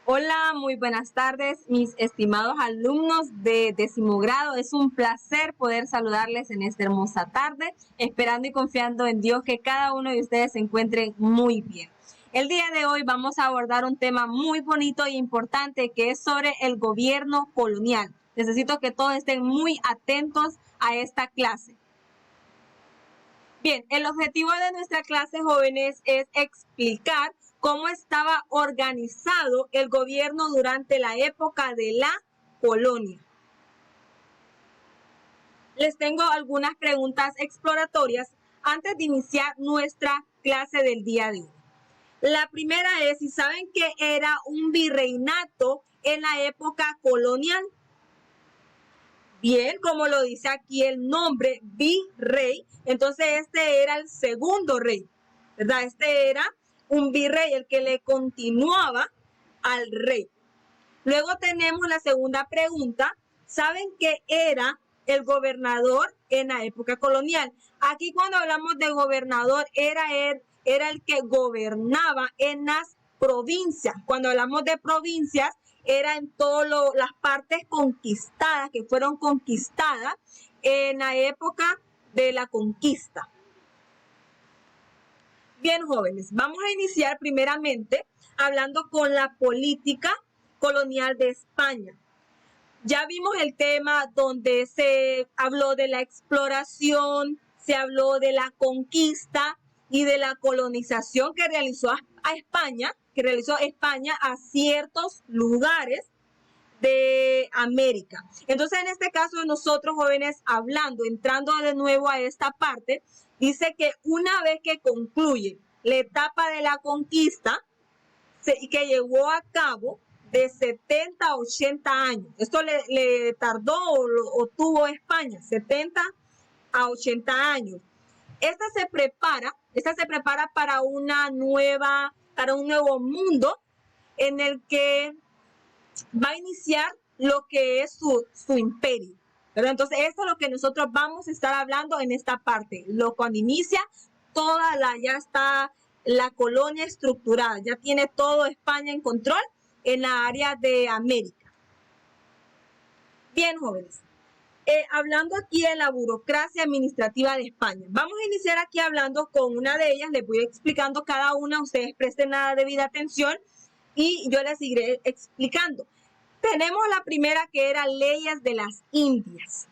Hola, muy buenas tardes, mis estimados alumnos de 10º grado. Es un placer poder saludarles en esta hermosa tarde, esperando y confiando en Dios que cada uno de ustedes se encuentre muy bien. El día de hoy vamos a abordar un tema muy bonito e importante que es sobre el gobierno colonial. Necesito que todos estén muy atentos a esta clase. Bien, el objetivo de nuestra clase, jóvenes, es explicar cómo estaba organizado el gobierno durante la época de la colonia. Les tengo algunas preguntas exploratorias antes de iniciar nuestra clase del día de hoy. La primera es, si saben que era un virreinato en la época colonial. Bien, como lo dice aquí el nombre, virrey, entonces este era el segundo rey, ¿verdad? Este era un virrey, el que le continuaba al rey. Luego tenemos la segunda pregunta. ¿Saben qué era el gobernador en la época colonial? Aquí cuando hablamos de gobernador, era el que gobernaba en las provincias. Cuando hablamos de provincias, era en todas las partes conquistadas, que fueron conquistadas en la época de la conquista. Bien, jóvenes, vamos a iniciar primeramente hablando con la política colonial de España. Ya vimos el tema donde se habló de la exploración, se habló de la conquista y de la colonización que realizó España a ciertos lugares de América. Entonces, en este caso, nosotros jóvenes entrando de nuevo a esta parte, dice que una vez que concluye la etapa de la conquista, que llevó a cabo de 70 a 80 años. Esto le tardó o tuvo España, 70 a 80 años. Esta se prepara para un nuevo mundo en el que va a iniciar lo que es su imperio. ¿Verdad? Entonces, esto es lo que nosotros vamos a estar hablando en esta parte. Cuando inicia, ya está la colonia estructurada, ya tiene todo España en control en la área de América. Bien, jóvenes, hablando aquí de la burocracia administrativa de España. Vamos a iniciar aquí hablando con una de ellas, les voy explicando cada una, ustedes presten la debida atención y yo les seguiré explicando. Tenemos la primera, que era leyes de las Indias.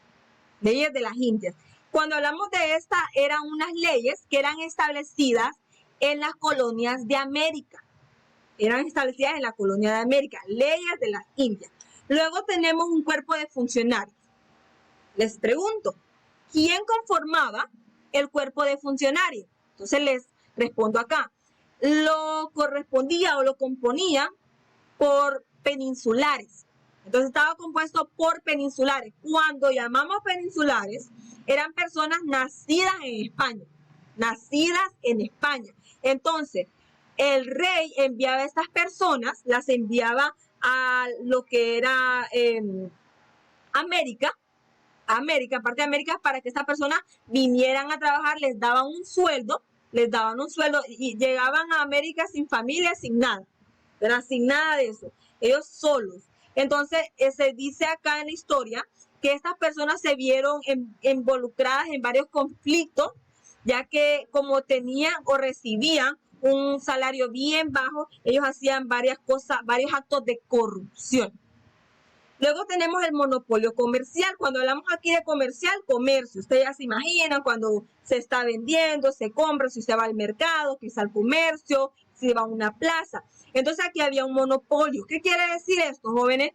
Leyes de las Indias. Cuando hablamos de esta, eran unas leyes que eran establecidas en las colonias de América. Eran establecidas en la colonia de América. Leyes de las Indias. Luego tenemos un cuerpo de funcionarios. Les pregunto, ¿quién conformaba el cuerpo de funcionarios? Entonces les respondo acá. Lo correspondía o lo componía por peninsulares. Entonces estaba compuesto por peninsulares. Cuando llamamos peninsulares, eran personas nacidas en España. Nacidas en España. Entonces, el rey enviaba a estas personas, las enviaba a lo que era América, parte de América, para que estas personas vinieran a trabajar, les daban un sueldo y llegaban a América sin familia, sin nada, ¿verdad? Sin nada de eso, ellos solos. Entonces, se dice acá en la historia que estas personas se vieron involucradas en varios conflictos, ya que como tenían o recibían un salario bien bajo, ellos hacían varias cosas, varios actos de corrupción. Luego tenemos el monopolio comercial. Cuando hablamos aquí de comercio. Ustedes ya se imaginan cuando se está vendiendo, se compra, si usted va al mercado, que es al comercio, si va a una plaza. Entonces aquí había un monopolio. ¿Qué quiere decir esto, jóvenes?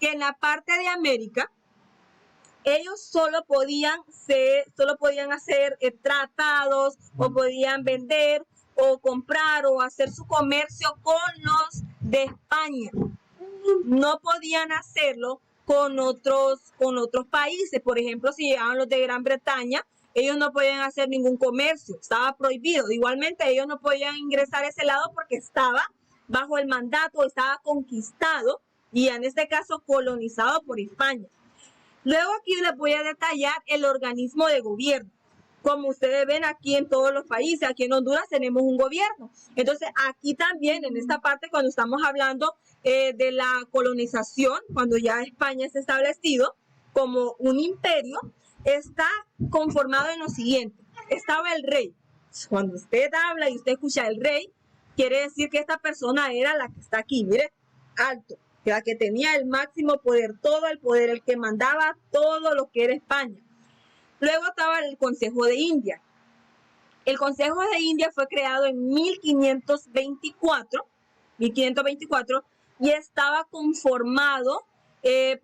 Que en la parte de América, ellos solo podían hacer tratados o podían vender o comprar o hacer su comercio con los de España. No podían hacerlo con otros países. Por ejemplo, si llegaban los de Gran Bretaña, ellos no podían hacer ningún comercio, estaba prohibido. Igualmente, ellos no podían ingresar a ese lado porque estaba bajo el mandato, estaba conquistado y en este caso colonizado por España. Luego aquí les voy a detallar el organismo de gobierno. Como ustedes ven aquí en todos los países, aquí en Honduras tenemos un gobierno. Entonces, aquí también, en esta parte, cuando estamos hablando de la colonización, cuando ya España es establecido como un imperio, está conformado en lo siguiente. Estaba el rey. Cuando usted habla y usted escucha el rey, quiere decir que esta persona era la que está aquí, mire, alto, la que tenía el máximo poder, todo el poder, el que mandaba todo lo que era España. Luego estaba el Consejo de India. El Consejo de India fue creado en 1524 y estaba conformado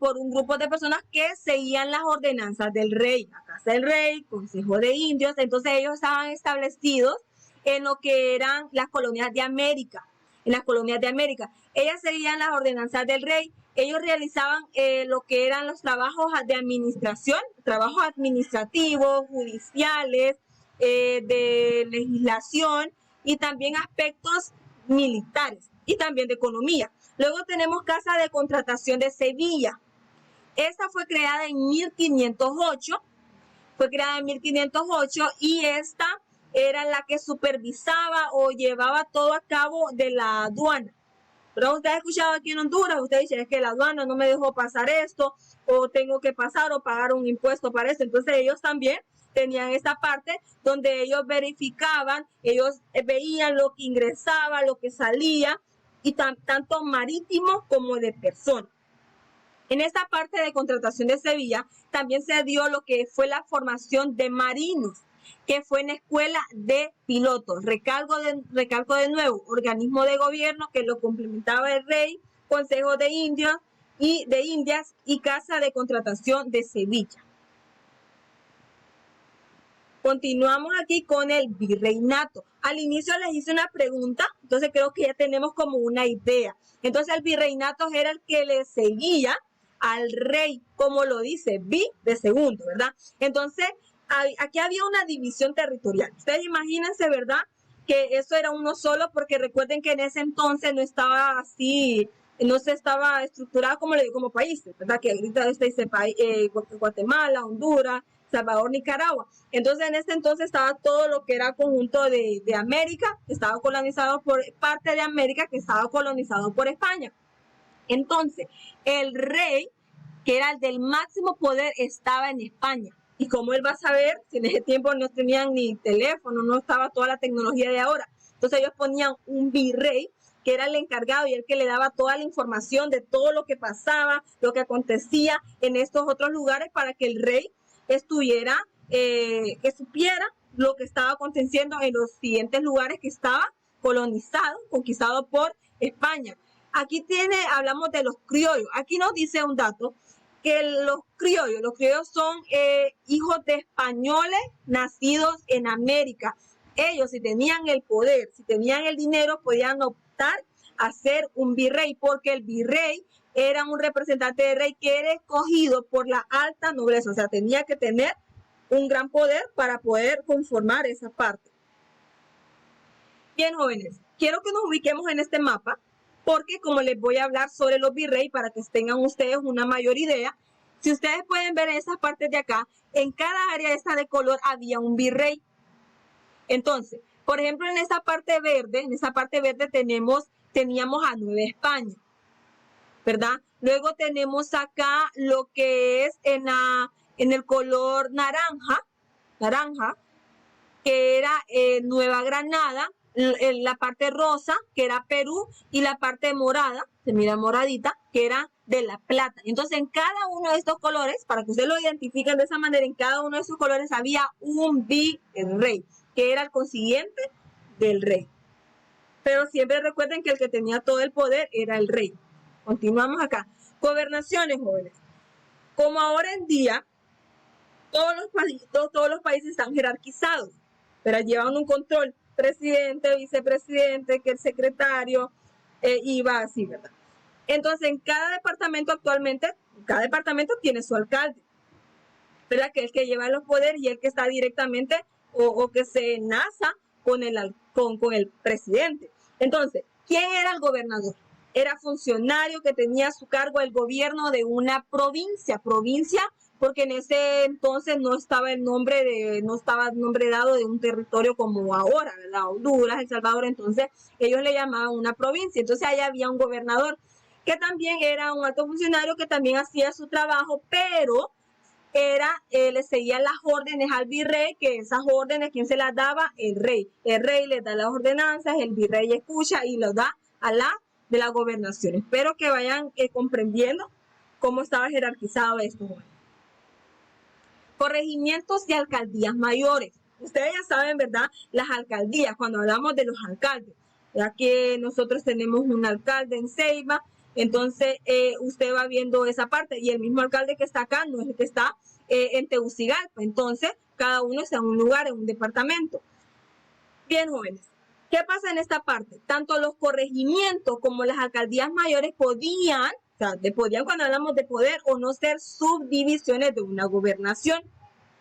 por un grupo de personas que seguían las ordenanzas del rey, la Casa del Rey, Consejo de Indios. Entonces ellos estaban establecidos en lo que eran las colonias de América. En las colonias de América, ellas seguían las ordenanzas del rey. Ellos realizaban lo que eran los trabajos de administración, trabajos administrativos, judiciales, de legislación y también aspectos militares y también de economía. Luego tenemos Casa de Contratación de Sevilla. Esta fue creada en 1508. Y esta era la que supervisaba o llevaba todo a cabo de la aduana. Pero usted ha escuchado aquí en Honduras, usted dice, es que la aduana no me dejó pasar esto, o tengo que pasar o pagar un impuesto para esto. Entonces ellos también tenían esta parte donde ellos verificaban, ellos veían lo que ingresaba, lo que salía, y tanto marítimo como de personas. En esta parte de contratación de Sevilla también se dio lo que fue la formación de marinos, que fue en escuela de pilotos. Recalco de nuevo, organismo de gobierno que lo complementaba el rey, Consejo de Indias y Casa de Contratación de Sevilla. Continuamos aquí con el virreinato. Al inicio les hice una pregunta, entonces creo que ya tenemos como una idea. Entonces el virreinato era el que le seguía al rey, como lo dice, de segundo, ¿verdad? Entonces aquí había una división territorial. Ustedes imagínense, ¿verdad? Que eso era uno solo, porque recuerden que en ese entonces no estaba así, no se estaba estructurado como países, ¿verdad? Que ahorita dice Guatemala, Honduras, Salvador, Nicaragua. Entonces en ese entonces estaba todo lo que era conjunto de América, estaba colonizado por parte de América, que estaba colonizado por España. Entonces el rey, que era el del máximo poder, estaba en España. Y como él va a saber, si en ese tiempo no tenían ni teléfono, no estaba toda la tecnología de ahora. Entonces ellos ponían un virrey, que era el encargado y el que le daba toda la información de todo lo que pasaba, lo que acontecía en estos otros lugares, para que el rey estuviera, que supiera lo que estaba aconteciendo en los siguientes lugares que estaba colonizado, conquistado por España. Aquí hablamos de los criollos. Aquí nos dice un dato, que los criollos son hijos de españoles nacidos en América. Ellos, si tenían el poder, si tenían el dinero, podían optar a ser un virrey, porque el virrey era un representante del rey que era escogido por la alta nobleza. O sea, tenía que tener un gran poder para poder conformar esa parte. Bien, jóvenes, quiero que nos ubiquemos en este mapa, porque como les voy a hablar sobre los virreyes, para que tengan ustedes una mayor idea, si ustedes pueden ver en esas partes de acá, en cada área esta de color había un virrey. Entonces, por ejemplo, en esta parte verde teníamos a Nueva España, ¿verdad? Luego tenemos acá lo que es en el color naranja, que era Nueva Granada, la parte rosa, que era Perú, y la parte morada, se mira moradita, que era de La Plata. Entonces, en cada uno de estos colores, para que ustedes lo identifiquen de esa manera, en cada uno de esos colores había un virrey, que era el consiguiente del rey. Pero siempre recuerden que el que tenía todo el poder era el rey. Continuamos acá. Gobernaciones, jóvenes. Como ahora en día, todos los países están jerarquizados, pero llevan un control. Presidente, vicepresidente, que el secretario, y va así, ¿verdad? Entonces, en cada departamento actualmente, cada departamento tiene su alcalde, ¿verdad? Que es el que lleva los poderes y el que está directamente o que se enlaza con el presidente. Entonces, ¿quién era el gobernador? Era funcionario que tenía a su cargo el gobierno de una provincia porque en ese entonces no estaba el nombre dado de un territorio como ahora, ¿verdad? Honduras, El Salvador, entonces ellos le llamaban una provincia. Entonces allá había un gobernador que también era un alto funcionario que también hacía su trabajo, pero le seguía las órdenes al virrey, que esas órdenes, ¿quién se las daba? El rey. El rey le da las ordenanzas, el virrey escucha y los da a la de la gobernación. Espero que vayan comprendiendo cómo estaba jerarquizado esto. Corregimientos y alcaldías mayores. Ustedes ya saben, ¿verdad? Las alcaldías, cuando hablamos de los alcaldes, ya que nosotros tenemos un alcalde en Ceiba, entonces usted va viendo esa parte y el mismo alcalde que está acá no es el que está en Tegucigalpa, entonces cada uno está en un lugar, en un departamento. Bien, jóvenes, ¿qué pasa en esta parte? Tanto los corregimientos como las alcaldías mayores podían cuando hablamos de poder o no ser subdivisiones de una gobernación,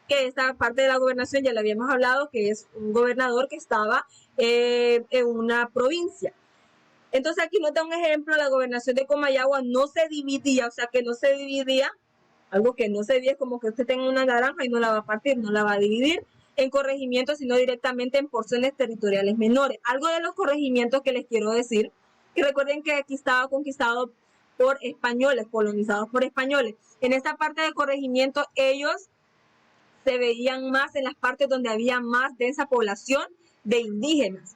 que esta parte de la gobernación ya le habíamos hablado, que es un gobernador que estaba en una provincia. Entonces aquí nos da un ejemplo, la gobernación de Comayagua no se dividía, algo que no se divide es como que usted tenga una naranja y no la va a partir, no la va a dividir en corregimientos, sino directamente en porciones territoriales menores. Algo de los corregimientos que les quiero decir, que recuerden que aquí estaba conquistado por españoles, colonizados por españoles. En esta parte de corregimiento ellos se veían más en las partes donde había más densa población de indígenas.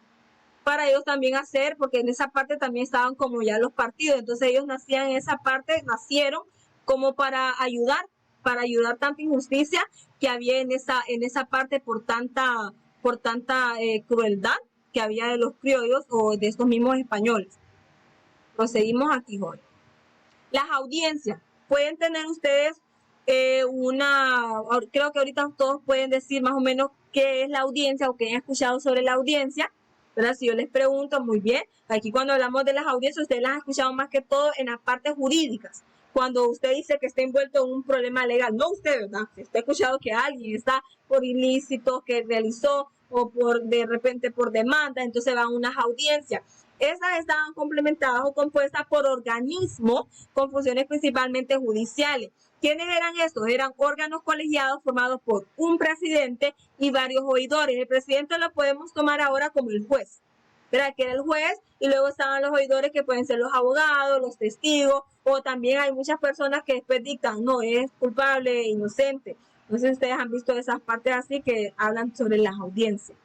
Para ellos también hacer, porque en esa parte también estaban como ya los partidos, entonces ellos nacían en esa parte, nacieron como para ayudar tanta injusticia que había en esa parte por tanta crueldad que había de los criollos o de estos mismos españoles. Proseguimos aquí, joven. Las audiencias. Pueden tener ustedes creo que ahorita todos pueden decir más o menos qué es la audiencia o qué han escuchado sobre la audiencia, ¿verdad? Si yo les pregunto, muy bien, aquí cuando hablamos de las audiencias, ustedes las han escuchado más que todo en las partes jurídicas. Cuando usted dice que está envuelto en un problema legal, no usted, ¿verdad? Si usted ha escuchado que alguien está por ilícito que realizó o de repente por demanda, entonces van a unas audiencias. Esas estaban complementadas o compuestas por organismos con funciones principalmente judiciales. ¿Quiénes eran estos? Eran órganos colegiados formados por un presidente y varios oidores. El presidente lo podemos tomar ahora como el juez, ¿verdad? Que era el juez, y luego estaban los oidores que pueden ser los abogados, los testigos, o también hay muchas personas que después dictan, no, es culpable, inocente. No sé si ustedes han visto esas partes así que hablan sobre las audiencias.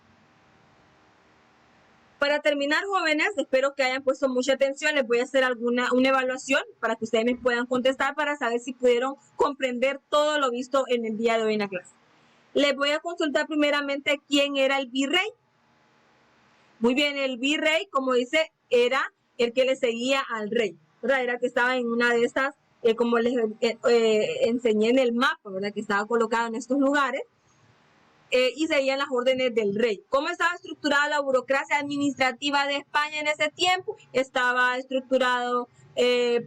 Para terminar, jóvenes, espero que hayan puesto mucha atención. Les voy a hacer una evaluación para que ustedes me puedan contestar para saber si pudieron comprender todo lo visto en el día de hoy en la clase. Les voy a consultar primeramente quién era el virrey. Muy bien, el virrey, como dice, era el que le seguía al rey, ¿verdad? Era el que estaba en una de estas, como les enseñé en el mapa, ¿verdad? Que estaba colocado en estos lugares. Y seguían las órdenes del rey. ¿Cómo estaba estructurada la burocracia administrativa de España en ese tiempo? Estaba estructurado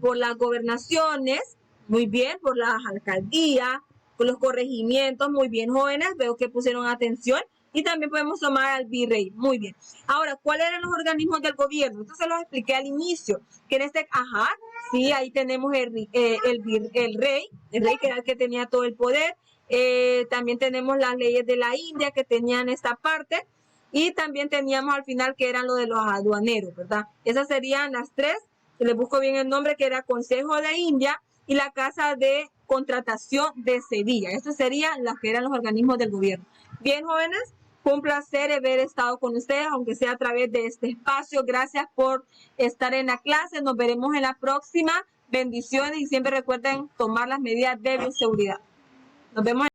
por las gobernaciones, muy bien, por las alcaldías, por los corregimientos, muy bien, jóvenes, veo que pusieron atención. Y también podemos tomar al virrey, muy bien. Ahora, ¿cuáles eran los organismos del gobierno? Esto se los expliqué al inicio, que en sí, ahí tenemos el rey que era el que tenía todo el poder. También tenemos las leyes de la India que tenían esta parte, y también teníamos al final que eran lo de los aduaneros, ¿verdad? Esas serían las tres, que les busco bien el nombre, que era Consejo de India y la Casa de Contratación de Sevilla. Estos serían las que eran los organismos del gobierno. Bien, jóvenes, fue un placer haber estado con ustedes, aunque sea a través de este espacio. Gracias por estar en la clase. Nos veremos en la próxima. Bendiciones y siempre recuerden tomar las medidas de bioseguridad. Nos vemos.